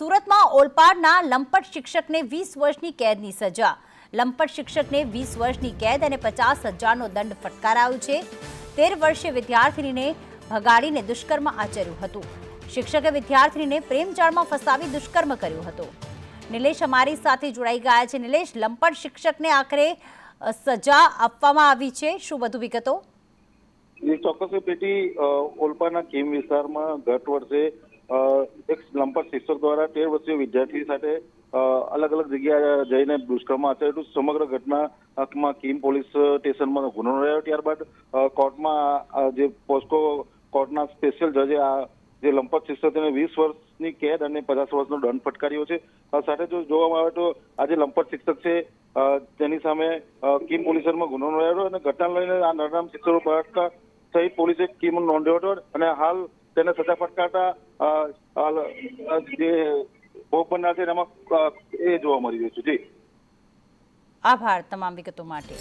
સુરતમાં ઓલપાડના લંપટ શિક્ષકને 20 વર્ષની કેદની સજા. લંપટ શિક્ષકને 20 વર્ષની કેદ અને 50,000નો દંડ ફટકારાયો છે. 13 વર્ષીય વિદ્યાર્થીનીને ભગાડીને દુષ્કર્મ આચર્યું હતું. શિક્ષકે વિદ્યાર્થીનીને પ્રેમજાળમાં ફસાવી દુષ્કર્મ કર્યું હતું. નિલેશ અમારી સાથે જોડાઈ ગયા છે. નિલેશ, લંપટ શિક્ષકને આખરે સજા આપવામાં આવી છે, શું વધુ વિગતો? ચોક્કસ પેટી ઓલપાડના કેમ વિસ્તારમાં ગત વર્ષે એક લંપટ શિક્ષક દ્વારા 13 વર્ષીય વિદ્યાર્થી સાથે અલગ અલગ જગ્યાએ જઈને દુષ્કર્મ આચર્યું. સમગ્ર ઘટનામાં કેમ પોલીસ સ્ટેશનમાં ગુનો નોંધાયો. ત્યારબાદ કોર્ટમાં જે પોસ્કો કોર્ટના સ્પેશિયલ જજે આ જે લંપટ શિક્ષક તેને 20 વર્ષની કેદ અને 50 વર્ષનો દંડ ફટકાર્યો છે. સાથે જો જોવામાં આવે તો આ જે લંપટ શિક્ષક છે તેની સામે કેમ પોલીસમાં ગુનો નોંધાયો અને ઘટના લઈને આ નરનામ શિક્ષકો બળાત્કાર સહિત પોલીસે કેમ નોંધ્યો હતો અને હાલ તેને સજા ફટકારતા જે ભોગ બનનાર છે એમાં એ જોવા મળી રહ્યું છે. જી, આભાર તમામ વિગતો માટે.